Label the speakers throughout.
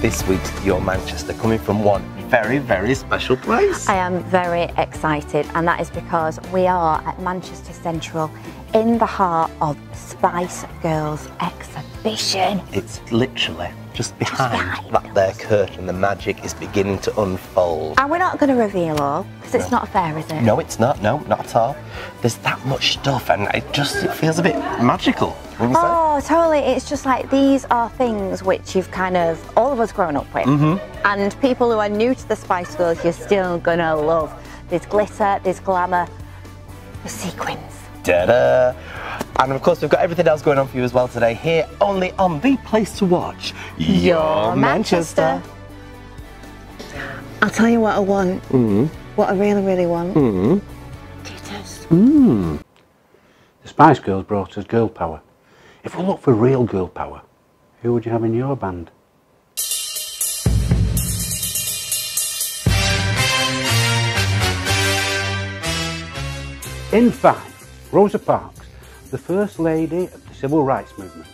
Speaker 1: this week's Your Manchester, coming from one very, very special place.
Speaker 2: I am very excited, and that is because we are at Manchester Central in the heart of Spice Girls exhibition.
Speaker 1: It's literally just behind that there curtain. The magic is beginning to unfold.
Speaker 2: And we're not going to reveal all, because it's not fair, is it?
Speaker 1: No, it's not. No, not at all. There's that much stuff, and it feels a bit magical.
Speaker 2: Oh, totally. It's just like these are things which you've kind of, all of us grown up with. And people who are new to the Spice Girls, you're still going to love. There's glitter, there's glamour, there's sequins.
Speaker 1: Ta-da! And of course, we've got everything else going on for you as well today, here only on the place to watch, Your Manchester.
Speaker 2: I'll tell you what I want. What I really, really want. Titters.
Speaker 3: The Spice Girls brought us girl power. If we look for real girl power, who would you have in your band? In 5, Rosa Parks, the First Lady of the Civil Rights Movement.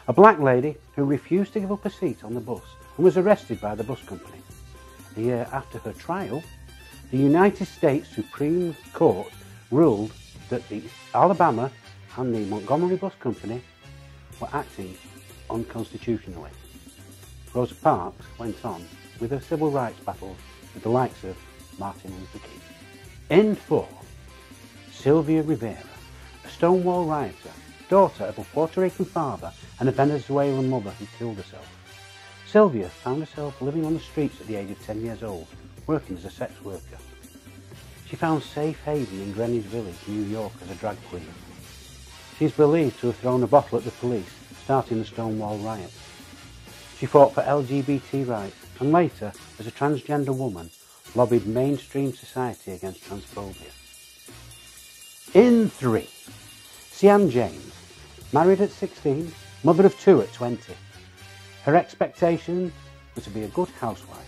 Speaker 3: A black lady who refused to give up a seat on the bus and was arrested by the bus company. A year after her trial, the United States Supreme Court ruled that the Alabama and the Montgomery Bus Company were acting unconstitutionally. Rosa Parks went on with her civil rights battles with the likes of Martin Luther King. In 4, Sylvia Rivera, a Stonewall rioter, daughter of a Puerto Rican father and a Venezuelan mother who killed herself. Sylvia found herself living on the streets at the age of 10 years old, working as a sex worker. She found safe haven in Greenwich Village, New York, as a drag queen. She is believed to have thrown a bottle at the police, starting the Stonewall riots. She fought for LGBT rights and later, as a transgender woman, lobbied mainstream society against transphobia. In 3, Sian James, married at 16, mother of 2 at 20. Her expectations were to be a good housewife,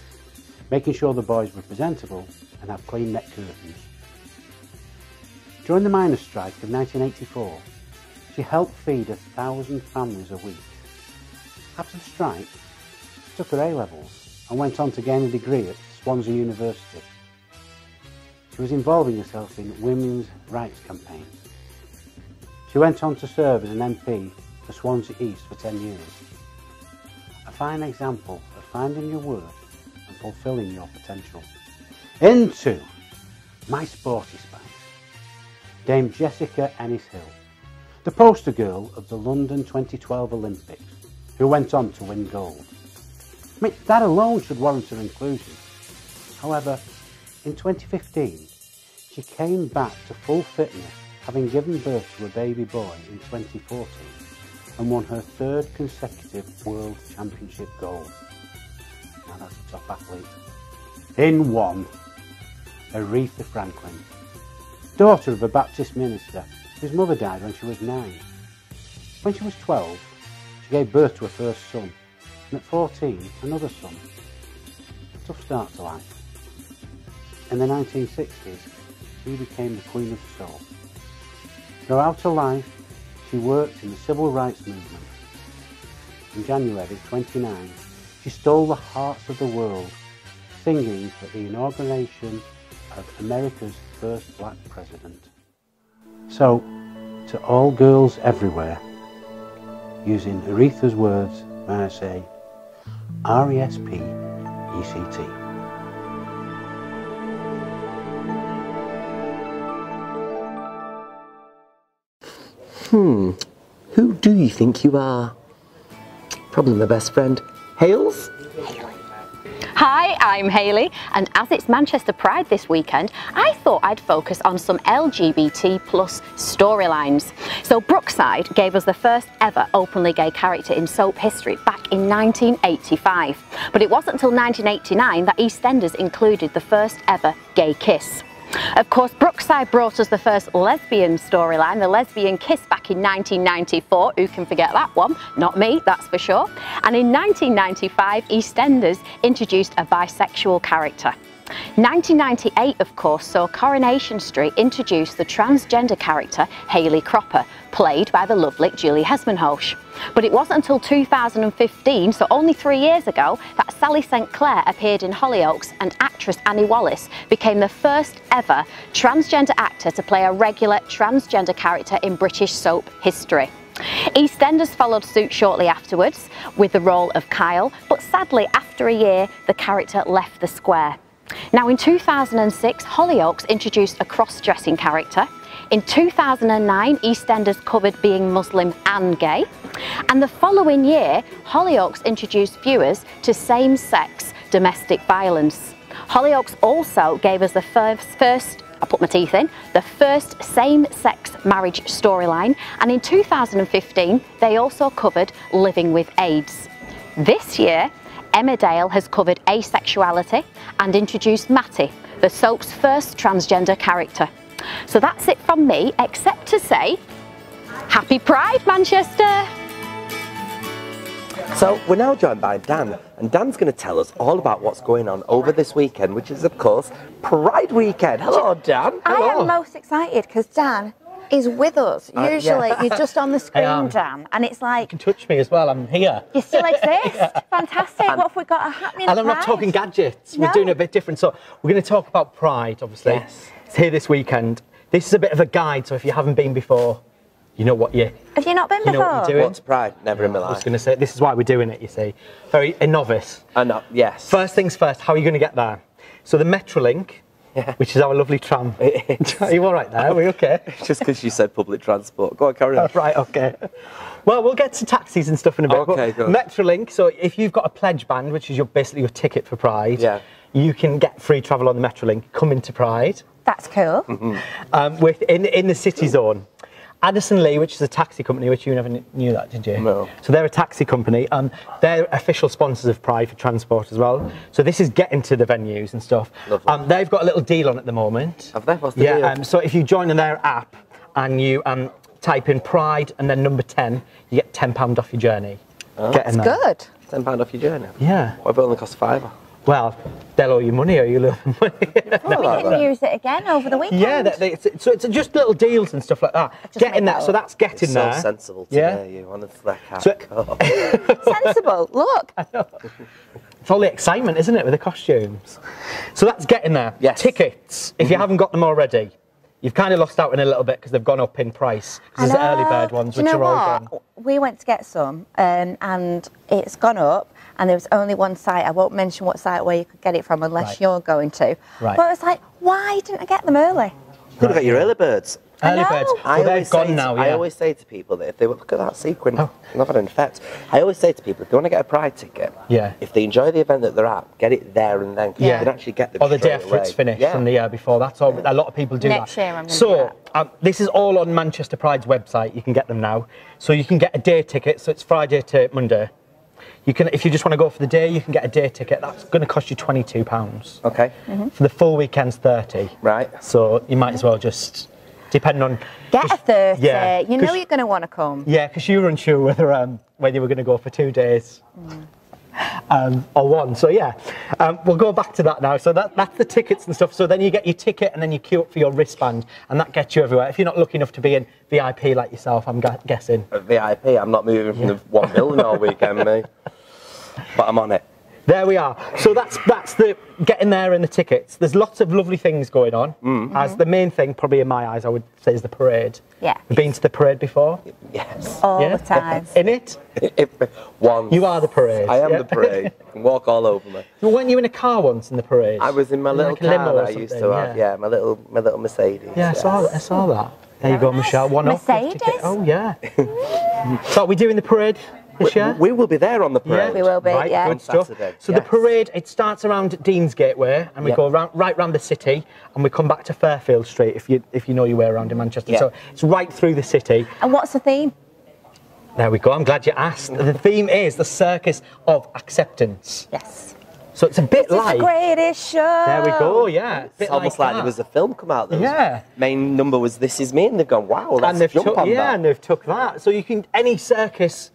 Speaker 3: making sure the boys were presentable and have clean neck curtains. During the miners' strike of 1984, she helped feed 1,000 families a week. After the strike, she took her A-levels and went on to gain a degree at Swansea University. She was involving herself in women's rights campaigns. She went on to serve as an MP for Swansea East for 10 years. A fine example of finding your worth and fulfilling your potential. In 2, My Sporty Spice, Dame Jessica Ennis-Hill, the poster girl of the London 2012 Olympics, who went on to win gold. I mean, that alone should warrant her inclusion. However, in 2015, she came back to full fitness, having given birth to a baby boy in 2014 and won her 3rd consecutive World Championship gold. Now that's a top athlete. In 1, Aretha Franklin, daughter of a Baptist minister whose mother died when she was 9. When she was 12, she gave birth to her first son, and at 14, another son. A tough start to life. In the 1960s, she became the Queen of Soul. Throughout her life, she worked in the civil rights movement. In January 29, she stole the hearts of the world, singing at the inauguration of America's first black president. So, to all girls everywhere, using Aretha's words, may I say, R-E-S-P-E-C-T.
Speaker 1: Who do you think you are? Probably my best friend, Hales?
Speaker 4: Hi, I'm Hayley, and as it's Manchester Pride this weekend, I thought I'd focus on some LGBT plus storylines. So Brookside gave us the first ever openly gay character in soap history back in 1985. But it wasn't until 1989 that EastEnders included the first ever gay kiss. Of course, Brookside brought us the first lesbian storyline, the lesbian kiss, back in 1994. Who can forget that one? Not me, that's for sure. And in 1995, EastEnders introduced a bisexual character. 1998, of course, saw Coronation Street introduce the transgender character Hayley Cropper, played by the lovely Julie Hesmondhalgh. But it wasn't until 2015, so only 3 years ago, that Sally St. Clair appeared in Hollyoaks, and actress Annie Wallace became the first ever transgender actor to play a regular transgender character in British soap history. EastEnders followed suit shortly afterwards with the role of Kyle, but sadly after a year the character left the square. Now in 2006 Hollyoaks introduced a cross-dressing character. In 2009 EastEnders covered being Muslim and gay, and the following year Hollyoaks introduced viewers to same-sex domestic violence. Hollyoaks also gave us the first the first same-sex marriage storyline, and in 2015 they also covered living with AIDS. This year Emmerdale has covered asexuality and introduced Matty, the soap's first transgender character. So that's it from me, except to say, Happy Pride, Manchester!
Speaker 1: So we're now joined by Dan, and Dan's going to tell us all about what's going on over this weekend, which is of course Pride Weekend. Hello Dan. Hello.
Speaker 2: I am most excited because Dan is with us. Usually you're just on the screen, Dan, and it's like...
Speaker 5: You can touch me as well, I'm here.
Speaker 2: You still exist. Fantastic. What have we got happening?
Speaker 5: And I'm not talking gadgets, we're doing a bit different. So we're going to talk about Pride, obviously.
Speaker 1: Yes.
Speaker 5: It's here this weekend. This is a bit of a guide, so if you haven't been before, you know what
Speaker 2: Have you not been before?
Speaker 5: know what you're doing.
Speaker 1: What's Pride? Never in my life.
Speaker 5: I was going to say, this is why we're doing it, you see. A novice.
Speaker 1: I know, yes.
Speaker 5: First things first, how are you going to get there? So the Metrolink, which is our lovely tram. Are you all right there? Are we okay?
Speaker 1: Just because you said public transport. Go on, carry on.
Speaker 5: Right, okay. Well, we'll get to taxis and stuff in a bit.
Speaker 1: Okay,
Speaker 5: but
Speaker 1: good.
Speaker 5: Metrolink, so if you've got a pledge band, which is basically your ticket for Pride, you can get free travel on the Metrolink, come into Pride.
Speaker 2: That's cool.
Speaker 5: In the city zone. Addison Lee, which is a taxi company, which you never knew that, did you?
Speaker 1: No.
Speaker 5: So they're a taxi company. They're official sponsors of Pride for transport as well. So this is getting to the venues and stuff. They've got a little deal on at the moment.
Speaker 1: Have they? What's the deal?
Speaker 5: So if you join on their app and you type in Pride and then number 10, you get £10 off your journey.
Speaker 1: Oh,
Speaker 2: that's good.
Speaker 1: £10 off your journey?
Speaker 5: Yeah.
Speaker 1: What if it only costs £5?
Speaker 5: Well, they'll owe you money or you'll owe them money.
Speaker 2: We can use it again over the weekend.
Speaker 5: Yeah, so it's just little deals and stuff like that. Getting that, so that's getting
Speaker 1: it's
Speaker 5: there.
Speaker 1: So sensible today, you honestly.
Speaker 2: Sensible, look.
Speaker 5: I know. It's all the excitement, isn't it, with the costumes? So that's getting there.
Speaker 1: Yes.
Speaker 5: Tickets, if you haven't got them already, you've kind of lost out in a little bit because they've gone up in price. There's the early bird ones, which are all gone.
Speaker 2: We went to get some, and it's gone up. And there was only one site, I won't mention what site where you could get it from unless you're going to. Right. But it's like, why didn't I get them early?
Speaker 1: You could have got your early birds.
Speaker 5: Early birds. Well, they've gone now,
Speaker 1: I always say to people that if they look at that sequin, I've had an effect. I always say to people, if they want to get a Pride ticket, if they enjoy the event that they're at, get it there and then. You can actually get them
Speaker 5: or the day after it's finished from the year before. That's all. A lot of people do
Speaker 2: Next
Speaker 5: that.
Speaker 2: Year I'm do that.
Speaker 5: This is all on Manchester Pride's website. You can get them now. So you can get a day ticket. So it's Friday to Monday. You can, if you just want to go for the day, you can get a day ticket. That's going to cost you £22.
Speaker 1: Okay.
Speaker 5: For the full weekend's 30.
Speaker 1: Right.
Speaker 5: So you might as well just, depending on...
Speaker 2: Get a 30.
Speaker 5: Yeah,
Speaker 2: you know you're going to want to come.
Speaker 5: Yeah, because you were unsure whether you were going to go for 2 days. Or one. So yeah, we'll go back to that now. So that's the tickets and stuff. So then you get your ticket and then you queue up for your wristband, and that gets you everywhere. If you're not lucky enough to be in VIP like yourself, I'm guessing.
Speaker 1: VIP, I'm not moving from the 1 million all weekend, me. But I'm on it.
Speaker 5: There we are. So that's the getting there and the tickets. There's lots of lovely things going on. As the main thing, probably in my eyes, I would say is the parade.
Speaker 2: Yeah.
Speaker 5: You've been to the parade before?
Speaker 1: Yes.
Speaker 2: All the time.
Speaker 5: In it?
Speaker 1: Once.
Speaker 5: You are the parade.
Speaker 1: I am the parade. You can walk all over me.
Speaker 5: Well, weren't you in a car once in the parade?
Speaker 1: I was in my little car
Speaker 5: limo
Speaker 1: that I used to have. Yeah, my little Mercedes.
Speaker 5: Yeah, I saw that. There you go, Michelle. One off.
Speaker 2: Mercedes?
Speaker 5: Oh, yeah. So are we doing the parade this year?
Speaker 1: We will be there on the parade.
Speaker 5: Yeah.
Speaker 2: We will be,
Speaker 5: right,
Speaker 2: yeah.
Speaker 5: Good stuff.
Speaker 1: Saturday,
Speaker 5: so the parade, it starts around Dean's Gateway, and we go right round the city, and we come back to Fairfield Street, if you know your way around in Manchester.
Speaker 1: Yeah.
Speaker 5: So it's right through the city.
Speaker 2: And what's the theme?
Speaker 5: There we go. I'm glad you asked. The theme is the Circus of Acceptance.
Speaker 2: Yes.
Speaker 5: So it's a bit like...
Speaker 2: It's the greatest show.
Speaker 5: There we go, yeah.
Speaker 1: It's almost like there was a film come out. Main number was This Is Me, and they've gone, wow, let's jump on that.
Speaker 5: Yeah, and they've took that. So you can, any circus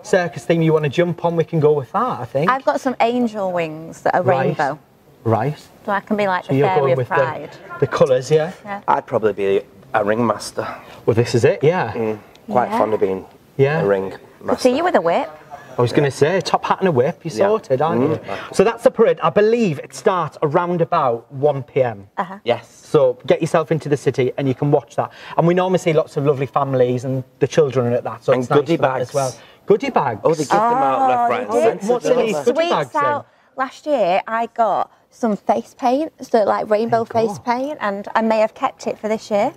Speaker 5: theme you want to jump on, we can go with that, I think.
Speaker 2: I've got some angel wings that are rainbow.
Speaker 5: Right.
Speaker 2: So I can be like
Speaker 5: So
Speaker 2: the
Speaker 5: you're
Speaker 2: fairy
Speaker 5: going
Speaker 2: of
Speaker 5: with
Speaker 2: pride.
Speaker 5: the colours, yeah?
Speaker 1: I'd probably be a ringmaster.
Speaker 5: Well, this is it, yeah.
Speaker 1: Quite fond of being a ring master.
Speaker 2: Could see you with a whip.
Speaker 5: I was going to say, top hat and a whip, you're sorted, aren't you? So that's the parade. I believe it starts around about 1 p.m.
Speaker 1: Yes.
Speaker 5: So get yourself into the city and you can watch that. And we normally see lots of lovely families and the children are at that. So
Speaker 1: and
Speaker 5: it's nice
Speaker 1: goodie
Speaker 5: for that
Speaker 1: bags
Speaker 5: as well. Goodie bags?
Speaker 1: Oh, they give them out left, right and centre.
Speaker 5: What's in these goodie bags then?
Speaker 2: Last year I got some face paint, so like rainbow face paint, and I may have kept it for this year.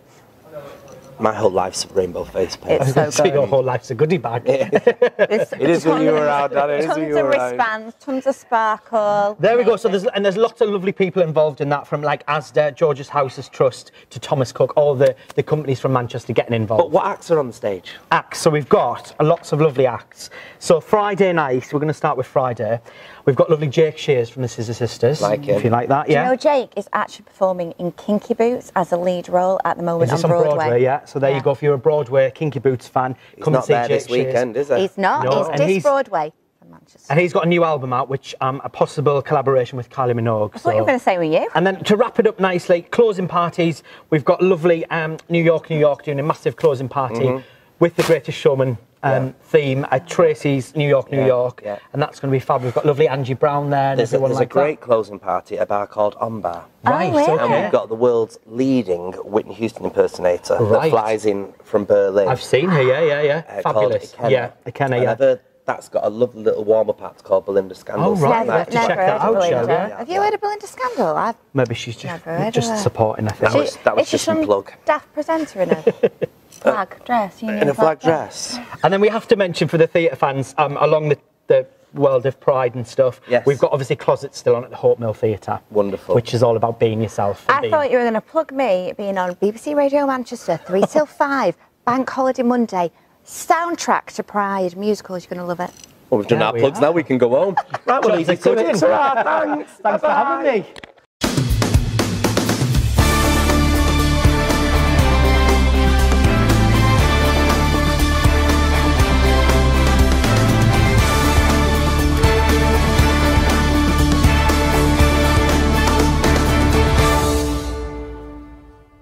Speaker 1: My whole life's rainbow face paint.
Speaker 2: It's so good.
Speaker 5: Your whole life's a goodie bag.
Speaker 1: It is when you were out, Dad. It is when you were
Speaker 2: Tons of wristbands, tons of sparkle.
Speaker 5: There we go. So there's lots of lovely people involved in that, from like Asda, George's Houses Trust to Thomas Cook, all the companies from Manchester getting involved.
Speaker 1: But what acts are on the stage?
Speaker 5: Acts. So we've got lots of lovely acts. So Friday night, we're going to start with Friday. We've got lovely Jake Shears from the Scissor Sisters.
Speaker 1: Like him.
Speaker 5: If you like that, yeah.
Speaker 2: You know, Jake is actually performing in Kinky Boots as a lead role at the moment
Speaker 5: on
Speaker 2: Broadway.
Speaker 5: Yeah. So there you go. If you're a Broadway Kinky Boots fan, come and see Jake
Speaker 1: this weekend,
Speaker 5: Shears.
Speaker 1: is he?
Speaker 2: He's not.
Speaker 5: No,
Speaker 2: He's this Broadway from Manchester.
Speaker 5: And he's got a new album out, which a possible collaboration with Kylie Minogue.
Speaker 2: That's what you were going to say, were you?
Speaker 5: And then to wrap it up nicely, closing parties. We've got lovely New York doing a massive closing party with the Greatest Showman theme at Tracy's New York, and that's going to be fab. We've got lovely Angie Brown there and everyone like that.
Speaker 1: There's a great closing party at a bar called On Bar.
Speaker 5: Right,
Speaker 2: really?
Speaker 1: And we've got the world's leading Whitney Houston impersonator that flies in from Berlin.
Speaker 5: I've seen her, yeah. Fabulous.
Speaker 1: Called Ikenna.
Speaker 5: Yeah, Ikenna,
Speaker 1: And I've heard that's got a lovely little warm-up act called Belinda Scandal.
Speaker 5: Oh, right.
Speaker 2: Never,
Speaker 5: Have to check that out, shall we?
Speaker 2: Have you heard of Belinda Scandal?
Speaker 5: Maybe she's just supporting, I think.
Speaker 1: That was just a plug.
Speaker 2: Daft presenter in a flag dress.
Speaker 1: In a flag dress.
Speaker 5: And then we have to mention for the theatre fans, along the world of pride and stuff, we've got obviously Closets still on at the Hope Mill Theatre.
Speaker 1: Wonderful.
Speaker 5: Which is all about being yourself.
Speaker 2: I thought you were going to plug me being on BBC Radio Manchester 3 till 5, Bank Holiday Monday, soundtrack to Pride, musicals, you're going to love it.
Speaker 1: Well, we've done our plugs now, we can go home.
Speaker 5: Right, well, easy to it.
Speaker 1: Thanks.
Speaker 5: Thanks for having me.